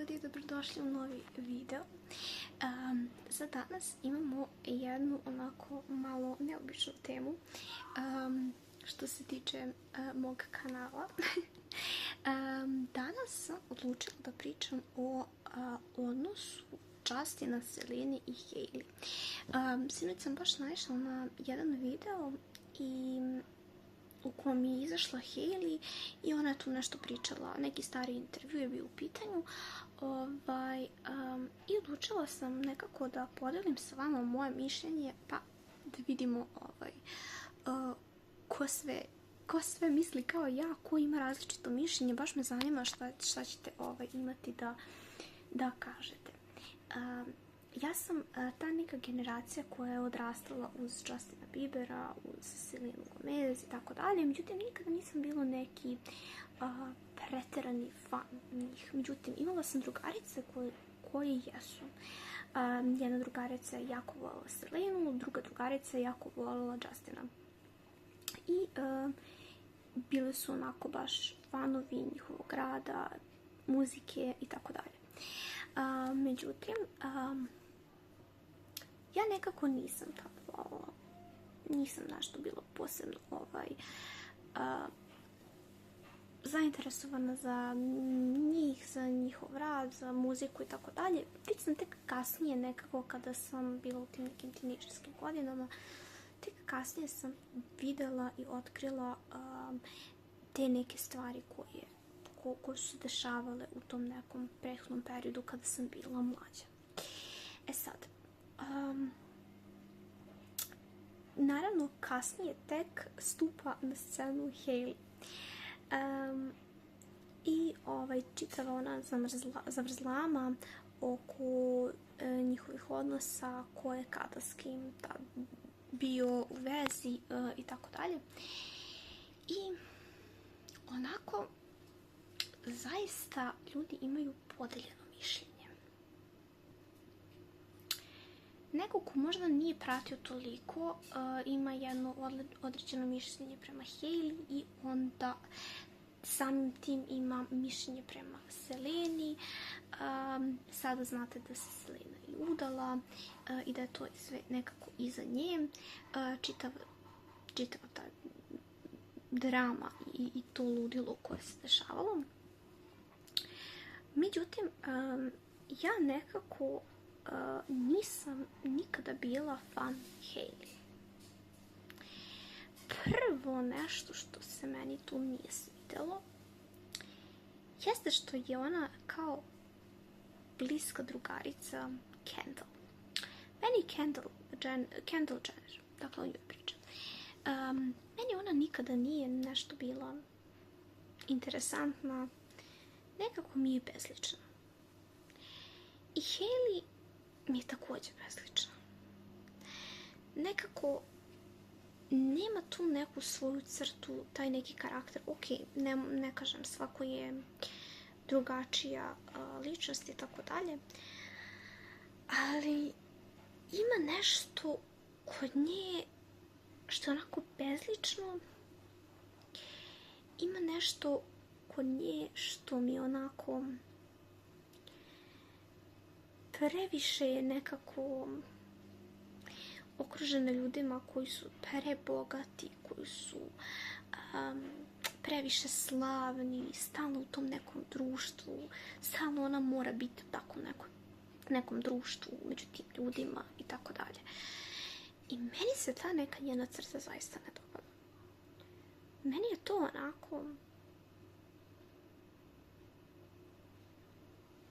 ljudi, dobrodošli u novi video. Za danas imamo jednu onako malo neobičnu temu što se tiče mog kanala. Danas sam odlučila da pričam o odnosu Justina, Celine i Hailey. Sinoć sam baš naišla na jedan video u kojem je izašla Hailey i ona je tu nešto pričala, neki stari intervju je bio u pitanju i odlučila sam nekako da podelim sa vama moje mišljenje, pa da vidimo ko sve misli kao ja, ko ima različito mišljenje. Baš me zanima šta ćete imati da kažete. Ja sam ta neka generacija koja je odrastala uz Justina Biebera, uz Selenu Gomez i tako dalje. Međutim, nikada nisam bila neki preterani fan njih. Međutim, imala sam drugarice koje jesu. Jedna drugarica je jako volila Selenu, druga drugarica je jako volila Justina. I bile su onako baš fanovi njihovog rada, muzike i tako dalje. Međutim, ja nekako nisam tad volila. Nisam nešto bilo posebno zainteresovana za njih, za njihov rad, za muziku i tako dalje. Već sam tek kasnije nekako, kada sam bila u tim nekim tinejdžerskim godinama, tek kasnije sam videla i otkrila te neke stvari koje su se dešavale u tom nekom prethodnom periodu kada sam bila mlađa. E sad, naravno kasnije tek stupa na scenu Hailey. I čitava ona zavrzlama oko njihovih odnosa, ko je kada s kim bio u vezi i tako dalje. I onako, zaista ljudi imaju podeljeno mišljenje. Neko ko možda nije pratio toliko ima jedno određeno mišljenje prema Hailey i onda samim tim ima mišljenje prema Seleni. Sada znate da se Selena i udala i da je to sve nekako iza nje. Čitava ta drama i to ludilo koje se dešavalo. Međutim, ja nekako nisam nikada bila fan Hailey. Prvo nešto što se meni tu nije svidelo jeste što je ona kao bliska drugarica Kendall. Meni Kendall Jenner, dakle o njoj pričam. Meni ona nikada nije nešto bila interesantna, nekako mi je bezlična. I Hailey mi je također bezlična. Nekako nema tu neku svoju crtu, taj neki karakter. Ok, ne kažem, svako je drugačija ličnost i tako dalje, ali ima nešto kod nje što je onako bezlično. Ima nešto kod nje što mi onako previše je nekako okružena ljudima koji su prebogati, koji su previše slavni, stalno u tom nekom društvu, stalno ona mora biti u takvom nekom društvu, među tim ljudima i tako dalje. I meni se ta neka njena crta zaista ne dopada. Meni je to onako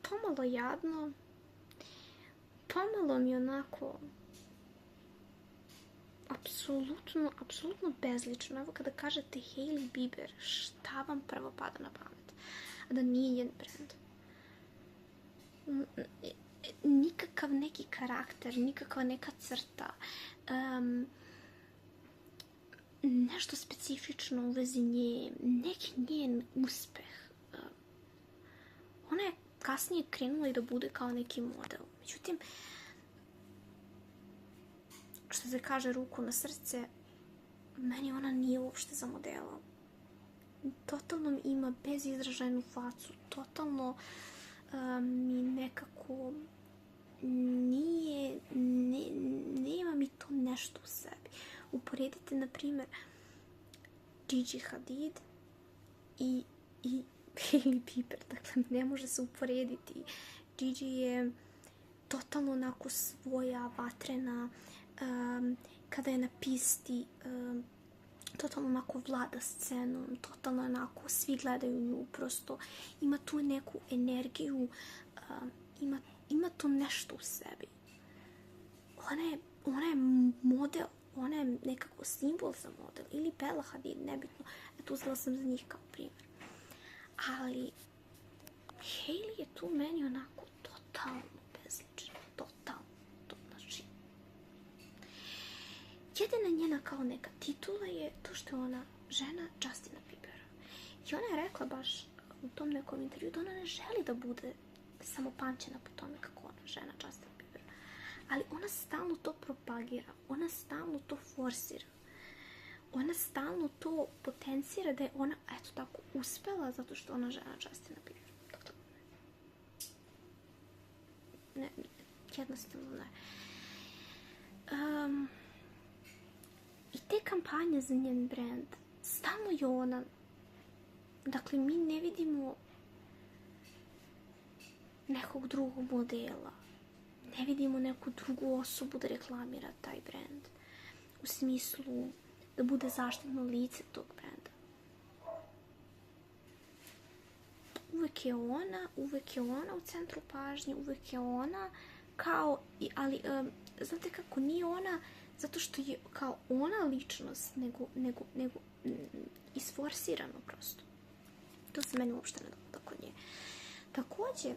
pomalo jadno, pomalo mi onako apsolutno bezlično. Evo kada kažete Hailey Bieber, šta vam prvo pada na pamet? A da nije njen brand. Nikakav neki karakter, nikakva neka crta, nešto specifično u vezi nje, neki njen uspeh. Ona je kasnije krenula i da bude kao neki model. Međutim, što se kaže ruku na srce, meni ona nije uopšte za modela. Totalno ima bezizražajnu facu, totalno mi nekako nema mi to nešto u sebi. Uporedite, na primjer, Gigi Hadid i Hailey Bieber, dakle ne može se uporediti. Gigi je totalno onako svoja, vatrena, kada je na pisti, totalno onako vlada scenom, totalno onako svi gledaju nju, prosto ima tu neku energiju, ima to nešto u sebi. Ona je model, ona je nekako simbol za model, ili Bella Hadid, nebitno, eto uzela sam za njih kao primjer. Ali Hailey je tu meni onako totalno bezlična, totalno, znači. Jedina njena kao neka titula je to što je ona žena Justina Biebera. I ona je rekla baš u tom nekom intervju da ona ne želi da bude samo pamćena po tome kako ona žena Justina Biebera. Ali ona stalno to propagira, ona stalno to forsira. Ona stalno to potencira da je ona, eto tako, uspela zato što ona žena Justina Biebera. Dakle, ne, jednostavno ne. I te kampanje za njen brand, stalno je ona, dakle, mi ne vidimo nekog drugog modela, ne vidimo neku drugu osobu da reklamira taj brand, u smislu da bude zaštitno lice tog brenda. Uvek je ona u centru pažnje, uvek je ona kao, ali znate kako, nije ona zato što je kao ona ličnost, nego isforsirano prosto. To se meni uopšte ne dopada kod nje. Također,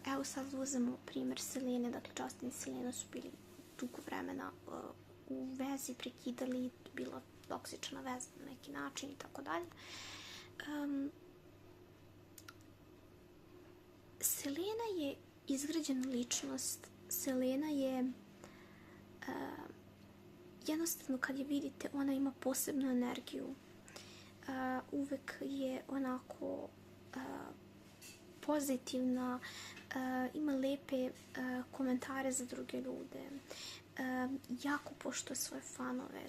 evo sad uzmemo primjer Selene, dakle Justin i Selena su bili dugo vremena u vezi, prekidali, bila toksična veza na neki način i tako dalje. Selena je izgrađena ličnost, Selena je jednostavno kad je vidite, ona ima posebnu energiju, uvek je onako pozitivna, ima lepe komentare za druge ljude, jako poštuje svoje fanove,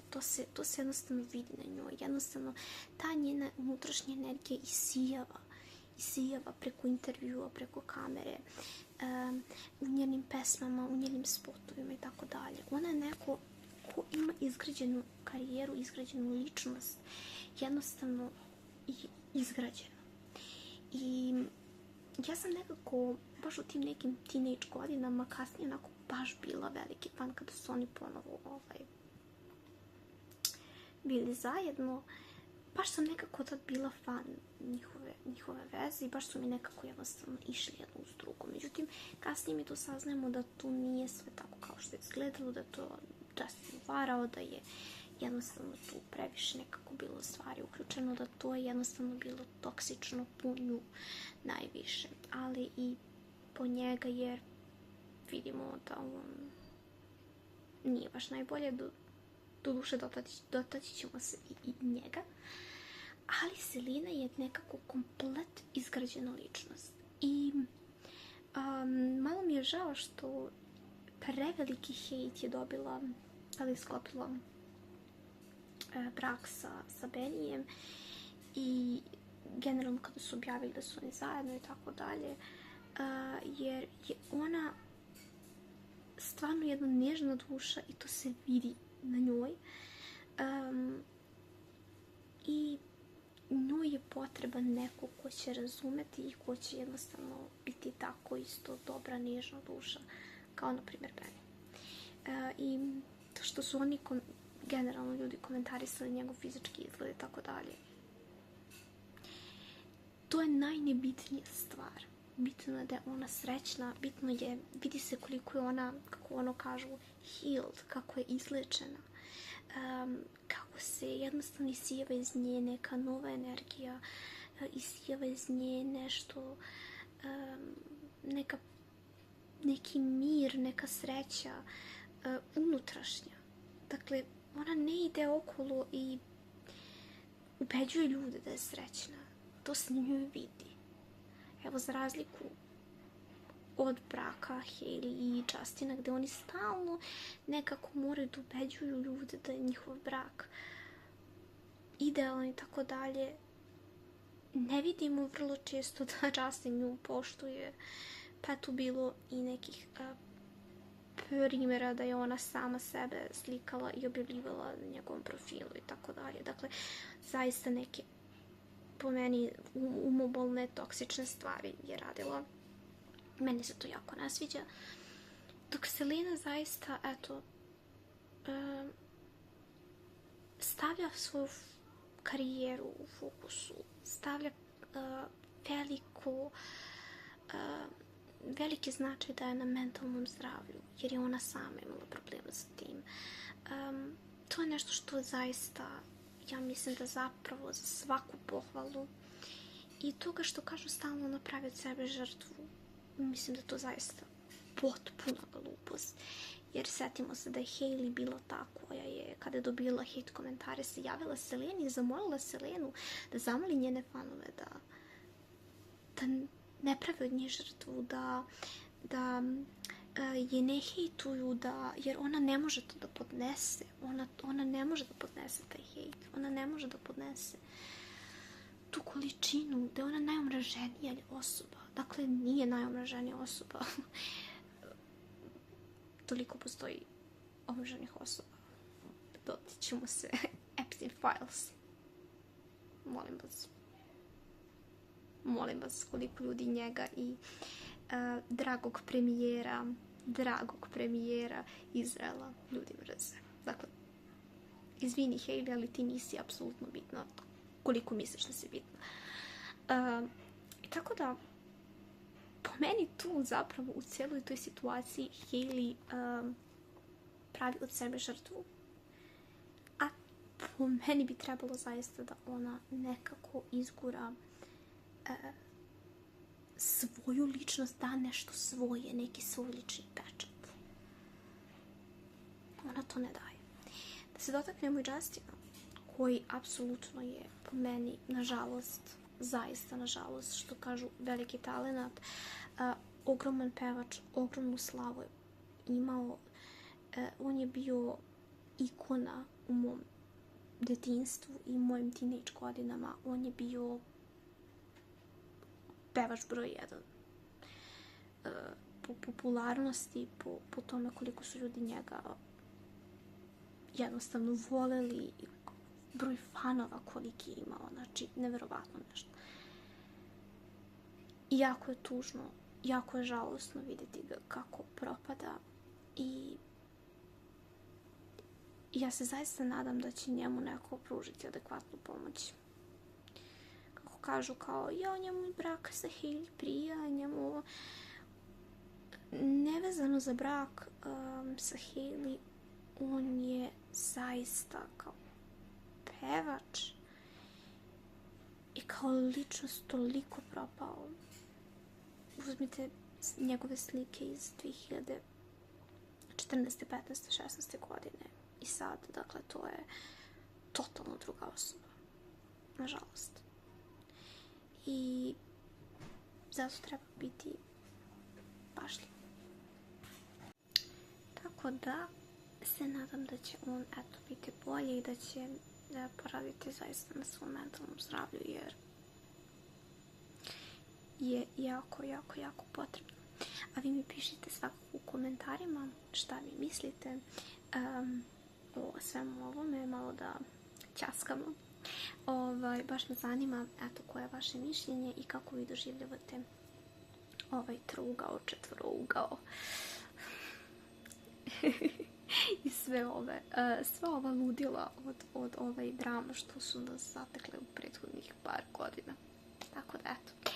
to se jednostavno vidi na njoj, jednostavno ta njena unutrašnja energija isijava preko intervjua, preko kamere, u njenim pesmama, u njenim spotovima i tako dalje. Ona je neko ko ima izgrađenu karijeru, izgrađenu ličnost, jednostavno izgrađena. I ja sam nekako, baš u tim nekim teenage godinama, kasnije onako baš bila veliki fan kada su oni ponovo bili zajedno. Baš sam nekako tad bila fan njihove veze i baš su mi nekako jednostavno išli jedno uz drugo. Međutim, kasnije mi to saznajemo da tu nije sve tako kao što je izgledalo, da to Justin varao, da je jednostavno tu previše nekako bilo stvari uključeno, da to je jednostavno bilo toksično po nju najviše. Ali i po njega, jer vidimo da on nije baš najbolje, do duše dotaći ćemo se i njega. Ali Selena je nekako komplet izgrađena ličnost. I malo mi je žao što preveliki hejt je dobila kada je sklopila brak sa Benijem i generalno kada su objavili da su oni zajedno i tako dalje, jer je ona stvarno jedna nježna duša i to se vidi na njoj. I njoj je potreban neko ko će razumeti i ko će jednostavno biti tako isto dobra, nježna duša, kao na primjer Benny. I to što su oni generalno ljudi komentarisali njegov fizički izgled i tako dalje, to je najnebitnija stvar. Bitno je da je ona srećna, bitno je, vidi se koliko je ona, kako ono kažu, healed, kako je izlečena, kako se jednostavno isijeva iz nje neka nova energija, isijeva iz nje nešto, neki mir, neka sreća, unutrašnja. Dakle, ona ne ide okolo i ubeđuje ljude da je srećna. To se na njoj vidi. Evo, za razliku od braka Hailey i Justina, gde oni stalno nekako moraju da ubeđuju ljude da je njihov brak idealan i tako dalje. Ne vidimo vrlo često da Justin nju poštuje, pa je tu bilo i nekih primjera da je ona sama sebe slikala i objavljivala na njegovom profilu i tako dalje. Dakle, zaista neke, po meni, umobolne, toksične stvari je radila. Meni se to jako ne sviđa. Dok Selena zaista, eto, stavlja svoju karijeru u fokusu, stavlja veliki značaj daje na mentalnom zdravlju, jer je ona sama imala problema sa tim. To je nešto što zaista, ja mislim da zapravo za svaku pohvalu, i toga što kažu stalno napravi od sebe žrtvu, mislim da to zaista potpuna glupost. Jer setimo se da je Hailey bila ta koja je, kada je dobila hate komentare, se javila Seleni i zamolila Selenu da zamoli njene fanove da ne prave od nje žrtvu, da je ne hejtuju, jer ona ne može to da podnese. Ona ne može da podnese taj hejt. Ona ne može da podnese tu količinu, da je ona najomraženija osoba. Dakle, nije najomraženija osoba. Toliko postoji omraženih osoba. Dotičemo se Epstein Files. Molim vas koliko ljudi njega i dragog premijera Izraela ljudi mrze. Dakle, izvini Hailey, ali ti nisi apsolutno bitna koliko misliš da si bitna. I tako da, po meni tu zapravo u cijeloj toj situaciji Hailey pravi od sebe žrtvu. A po meni bi trebalo zaista da ona nekako izgura svoju ličnost, da nešto svoje, neki svoj lični pečat. Ona to ne daje. Da se dotaknemo i Justina, koji apsolutno je po meni, nažalost, zaista nažalost, što kažu, veliki talenat, ogroman pevač, ogromnu slavu je imao. On je bio ikona u mom detinjstvu i mojim teenage godinama. On je bio pevač broj 1 po popularnosti, po tome koliko su ljudi njega jednostavno voleli, broj fanova koliki je imao, znači neverovatno nešto. I jako je tužno, jako je žalosno vidjeti ga kako propada i ja se zaista nadam da će njemu neko pružiti adekvatnu pomoć. Kako kažu, kao, njemu je brak sa Hailey prija, njemu nevezano za brak sa Hailey, on je zaista kao pevač i kao ličnost toliko propao. Uzmite njegove slike iz 2014. 15. 16. godine i sad, dakle, to je totalno druga osoba, nažalost. I zato treba biti pažljiv. Tako da se nadam da će on, eto, biti bolji i da će poraditi zaista na svom mentalnom zdravlju, jer je jako, jako, jako potrebno. A vi mi pišite svakako u komentarima šta vi mislite o svemu ovome, malo da ćaskamo. Baš me zanima, eto, koje je vaše mišljenje i kako vi doživljavate ovaj trougao, četvorougao i sva ova ludila od ovaj drama što su nas zatekle u prethodnih par godina. Tako da, eto,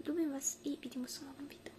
ljubim vas i vidimo se u novom videu.